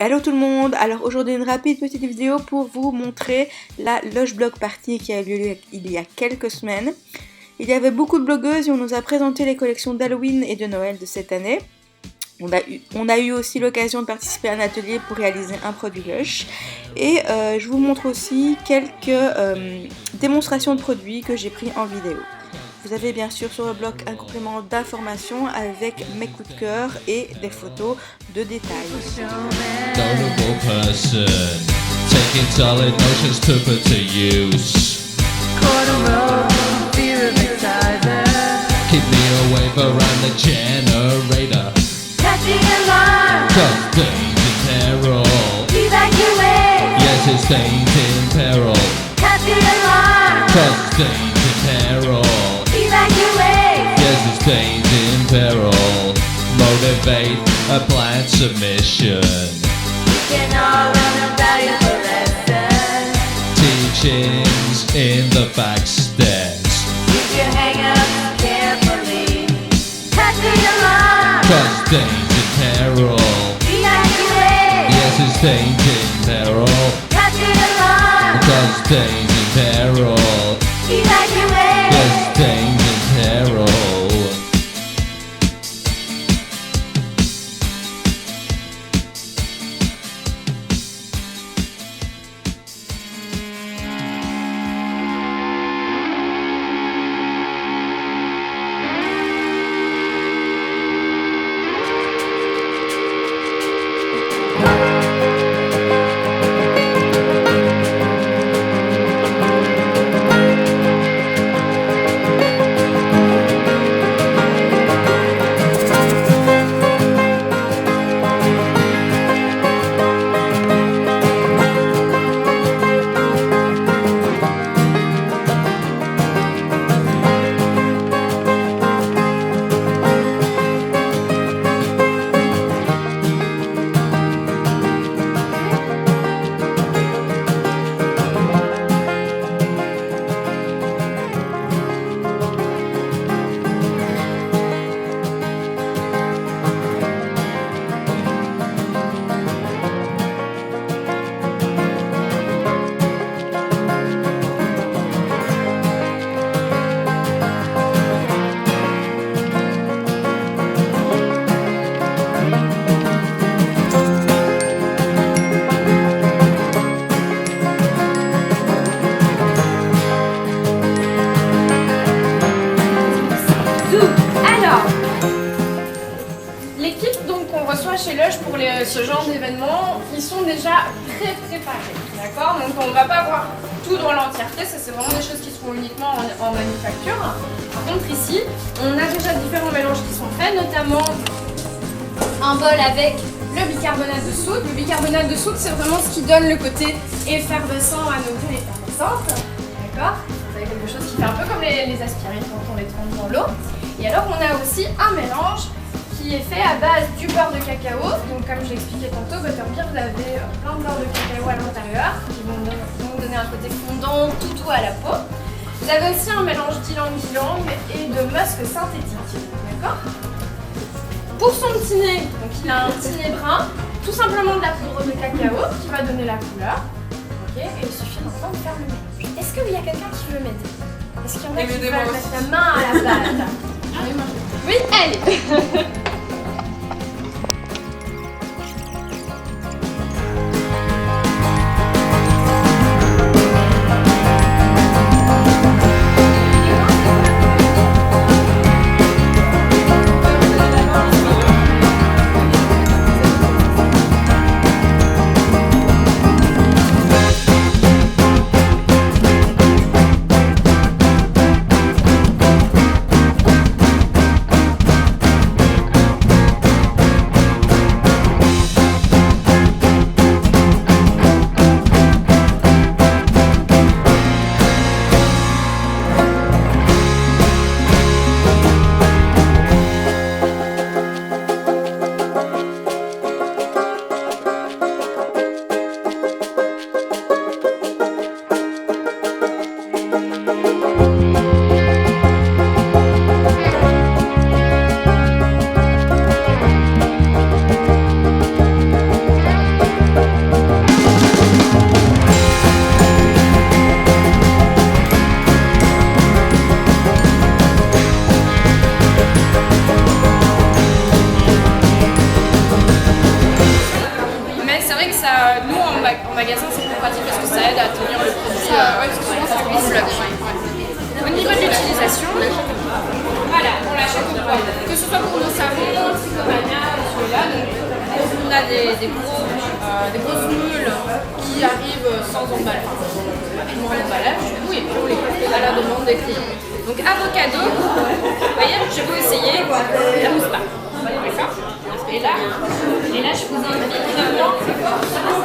Hello tout le monde. Alors aujourd'hui une rapide petite vidéo pour vous montrer la Lush Blog Party qui a eu lieu il y a quelques semaines. Il y avait beaucoup de blogueuses et on nous a présenté les collections d'Halloween et de Noël de cette année. On a eu aussi l'occasion de participer à un atelier pour réaliser un produit Lush. Et je vous montre aussi quelques démonstrations de produits que j'ai pris en vidéo. Vous avez bien sûr sur le blog un complément d'informations avec mes coups de cœur et des photos de détails. Notable person, taking solid notions to put to use. Keep me away around the generator. Catching alarm. Cause danger in peril. Evacuate. Yes, it's danger in peril. Catching alarm. Cause danger in peril. Evacuate. Yes, it's danger in peril. Motivate a planned submission. We can all learn a valuable lesson. Teachings in the backstairs. Keep your hang up carefully. Catching alarm. Cause danger in peril. Evacuate. Yes, it's danger in peril. Catching alarm. Cause danger in peril. Evacuate. Yes, danger in peril. Alors, l'équipe donc qu'on reçoit chez Lush pour ce genre d'événement, ils sont déjà très préparés, d'accord? Donc on ne va pas voir tout dans l'entièreté, ça c'est vraiment des choses qui se font uniquement en manufacture. Par contre ici, on a déjà différents mélanges qui sont faits, notamment un bol avec le bicarbonate de soude. Le bicarbonate de soude, c'est vraiment ce qui donne le côté effervescent à nos bulles effervescentes, d'accord? Vous avez quelque chose qui fait un peu comme les aspirines quand on les trempe dans l'eau. Et alors on a aussi un mélange qui est fait à base du beurre de cacao. Donc comme j'ai expliqué tantôt, Butterbeer, vous avez plein de beurre de cacao à l'intérieur qui vont donner un côté fondant, tout doux à la peau. Vous avez aussi un mélange d'ylang-ylang et de musc synthétique, d'accord? Pour son petit nez, donc il a un petit nez brun, tout simplement de la poudre de cacao qui va donner la couleur. Ok, et il suffit maintenant de faire le mélange. Est-ce qu'il y a quelqu'un qui veut m'aider? Est-ce qu'il y en a qui veulent mettre la main à la pâte? Oui, allez. nous en magasin c'est plus pratique parce que ça aide à tenir le produit. Parce que souvent ça glisse. Au niveau de l'utilisation, voilà, on l'achète au poids. Que ce soit pour nos savons, Tricomania, celui-là, donc on a des grosses moules qui arrivent sans emballage, rapidement à l'emballage, du coup, et puis on les fait à la demande des clients. Donc avocado, vous voyez, je vais vous essayer, la mousse pas. D'accord. Et là, je vous invite évidemment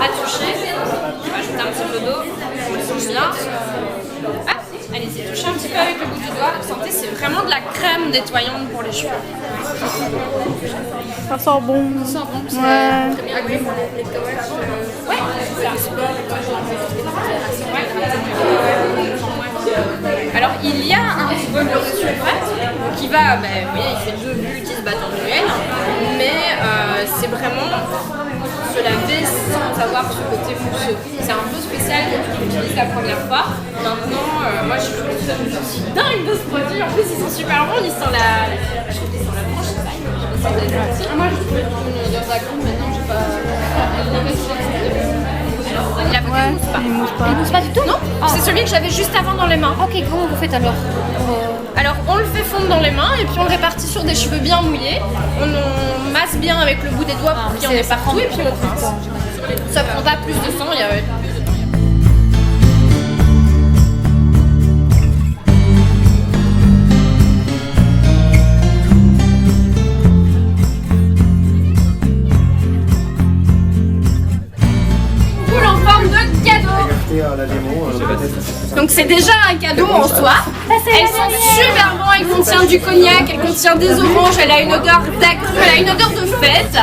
à toucher. Je vais ajouter un petit peu d'eau, on touche bien. Ah, allez-y, touchez un petit peu avec le bout du doigt. Vous sentez, c'est vraiment de la crème nettoyante pour les cheveux. Ça sent bon. Ça sent bon, c'est Ouais. très bien. Ouais, c'est ça. Alors il y a un petit peu de sulfate qui va, vous voyez, il fait 2 bulles qui se battent en duel, mais c'est vraiment se laver sans avoir ce côté mousseux. C'est un peu spécial quand tu l'utilises la première fois. Maintenant, moi je suis dingue de ce produit. En plus ils sont super bons, ils sont je trouve qu'ils sont la branche, c'est ça. Moi je trouve qu'ils sont d'accord, maintenant j'ai pas. Il mousse pas. Il mousse pas du tout? Non, c'est celui que j'avais juste avant dans les mains. Ok, comment vous faites alors? Alors on le fait fondre dans les mains et puis on le répartit sur des cheveux bien mouillés. On masse bien avec le bout des doigts pour qu'il y en ait partout et puis on pince. Ça prend pas plus de sang, il y a plus de temps. Donc c'est déjà un cadeau en soi. Elles sont super bonnes, elle contient du cognac, elle contient des oranges, elle a une odeur d'acru, elle a une odeur de fête.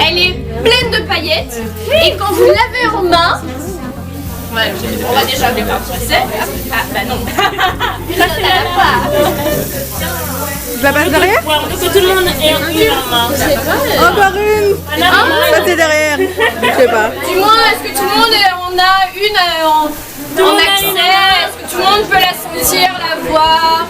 Elle est pleine de paillettes. Et quand vous l'avez en main, ouais, on va déjà les faire passer. Ah bah non. Ça c'est la part. Je la passe derrière? Ouais, on veut que tout le monde ait une en main. Oh, par une! Ça c'est derrière. Je sais pas. Du moins, est-ce que tout le monde en a une en accès? Est-ce que tout le monde peut la sentir, la voir?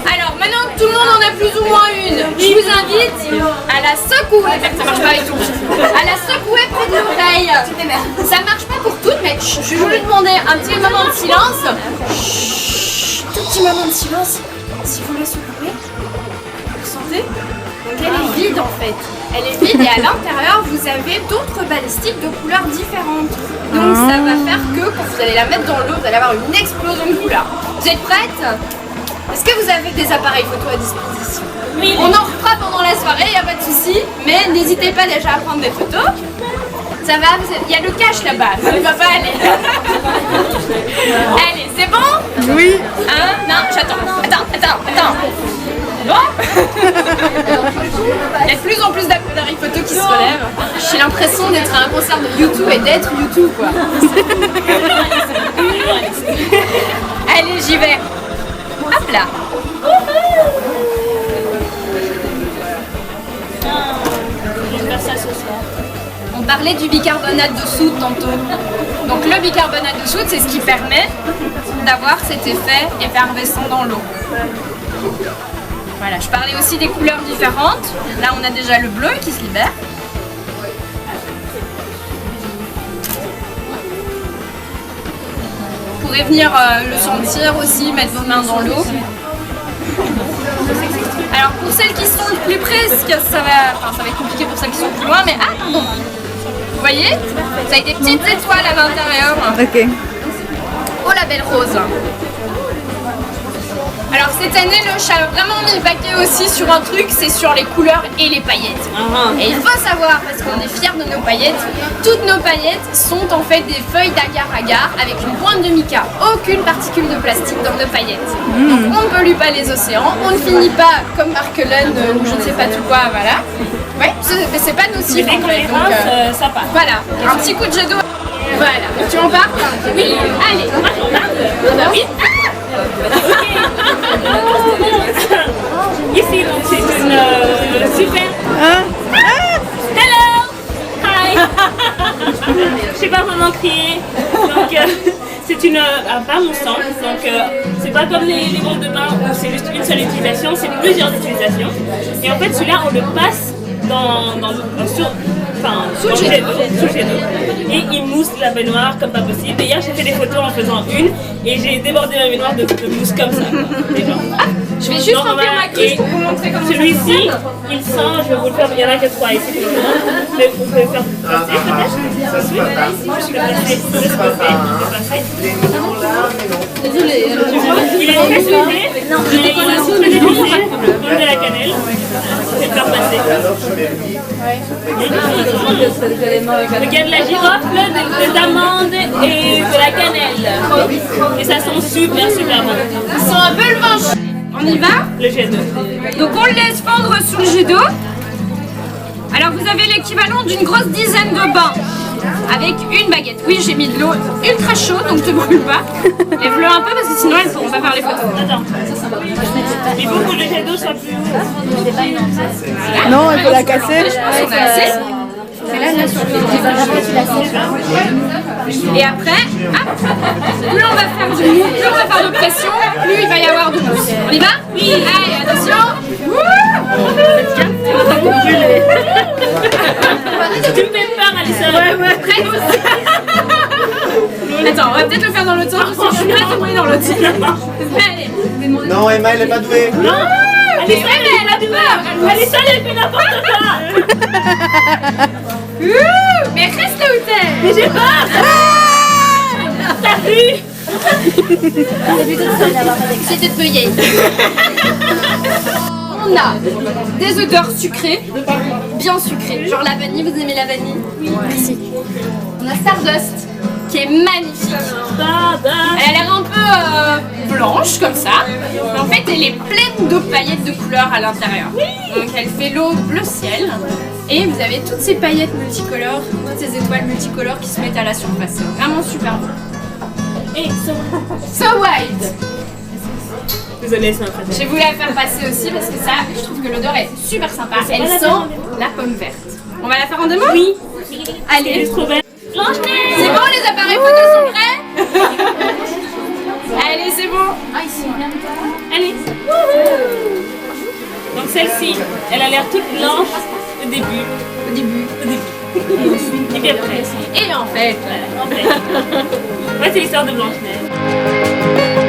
Alors, maintenant que tout le monde en a plus ou moins une, je vous invite à la secouer. Ça marche pas avec tout. À la secouer près de l'oreille. Ça marche pas pour toutes, mais je vais vous demander un petit moment de silence. Chut, tout petit moment de silence. Si vous la secouez, vous sentez? Donc elle est vide en fait. Elle est vide et à l'intérieur vous avez d'autres balistiques de couleurs différentes. Donc ça va faire que quand vous allez la mettre dans l'eau, vous allez avoir une explosion de couleurs. Vous êtes prêtes? Est-ce que vous avez des appareils photo à disposition? Oui. On en refera pendant la soirée, il n'y a pas de souci. Mais n'hésitez pas déjà à prendre des photos. Ça va, il y a le cache là-bas, ça ne va pas aller. Allez, c'est bon? Oui. Hein? Non, j'attends. Attends. Bon. Il y a de plus en plus d'appareils photo qui se relèvent. J'ai l'impression d'être à un concert de YouTube et d'être YouTube quoi. Allez, j'y vais. Hop là. Je vais faire ça ce soir. On parlait du bicarbonate de soude tantôt. Donc le bicarbonate de soude, c'est ce qui permet d'avoir cet effet effervescent dans l'eau. Voilà, je parlais aussi des couleurs différentes. Là, on a déjà le bleu qui se libère. Vous pourrez venir le sentir aussi, mettre vos mains dans l'eau. Alors pour celles qui sont le plus près, ça va être compliqué pour celles qui sont plus loin, mais ah pardon. Vous voyez? Ça a des petites étoiles à l'intérieur. Ok. Oh la belle rose. Alors cette année, le chat a vraiment mis le paquet aussi sur un truc, c'est sur les couleurs et les paillettes. Et il faut savoir, parce qu'on est fiers de nos paillettes, toutes nos paillettes sont en fait des feuilles d'agar-agar avec une pointe de mica. Aucune particule de plastique dans nos paillettes. Donc on ne pollue pas les océans, on ne finit pas comme Markelen ou je ne sais pas tout quoi, voilà. Ouais, c'est pas nocif Dès en qu'on fait. les Donc, rince, ça passe. voilà, un petit coup de jet d'eau. Voilà, tu en parles? Oui, allez. Moi, j'en parle. Bah oui. Ici, donc c'est une super. Hein? Hello! Hi! Je sais pas vraiment crier. Donc, c'est une. Pas mon sang. Donc, c'est pas comme les bombes de bain où c'est juste une seule utilisation, c'est plusieurs utilisations. Et en fait, celui-là, on le passe enfin, sous le jet d'eau. Et il mousse la baignoire comme pas possible. Et hier, j'ai fait des photos en faisant une et j'ai débordé ma baignoire de mousse comme ça. Je vais juste remplir ma cruche pour vous montrer comment ça celui-ci, il sent, je vais vous le faire, il y en a que 3 ici pour le moment. Mais on peut le faire passer peut-être. Oui. Je vais passer de ce côté, je vais passer. Tu vois, il est très soulevé, il est très épicé, comme de la cannelle. Je vais le faire passer. Regarde la girofle, des amandes et de la cannelle. Et ça sent super super bon. Ils sont un peu le vent. On y va? Le jet d'eau. Donc on le laisse fondre sous le jet d'eau. Alors vous avez l'équivalent d'une grosse dizaine de bains avec une baguette. Oui, j'ai mis de l'eau ultra chaude, donc te brûle pas. Lève-le un peu parce que sinon elles pourront pas faire les photos. Attends. Il faut que le jet d'eau soit plus haut. Non, il faut la casser. Je pense qu'on a assez. Et après, plus on va faire du mou, plus on va faire de pression, plus il va y avoir de mousse. On y va? Oui. Allez, attention. Tu me fais peur, Alissa. Prête? Attends, on va peut-être le faire dans l'autre sens parce que je suis pas tombée dans l'autre sens. Allez. Non, Emma, elle est pas douée. Non. Alissa, elle a du mal. Alissa, elle fait n'importe quoi. Mais reste là où t'es. Mais j'ai peur. T'as vu? C'était de feuillet. On a des odeurs sucrées, bien sucrées. Genre la vanille, vous aimez la vanille? Oui. Merci. On a Stardust, qui est magnifique. Elle a l'air un peu blanche comme ça, mais en fait elle est pleine de paillettes de couleurs à l'intérieur. Donc elle fait l'eau bleu ciel. Et vous avez toutes ces paillettes multicolores, toutes ces étoiles multicolores qui se mettent à la surface. C'est vraiment super beau. Et So Wild. désolée, c'est un Je fait. vais vous la faire passer aussi parce que ça, je trouve que l'odeur est super sympa. Elle sent la pomme verte. On va la faire en 2 mots? Oui. Allez. Elle est trop belle. Blanche-Neige. C'est bon, les appareils photos sont prêts? Allez, c'est bon. Allez. Donc celle-ci, elle a l'air toute blanche au début. Au début. Et puis après. Et en fait, En fait, c'est l'histoire de Blanche-Neige.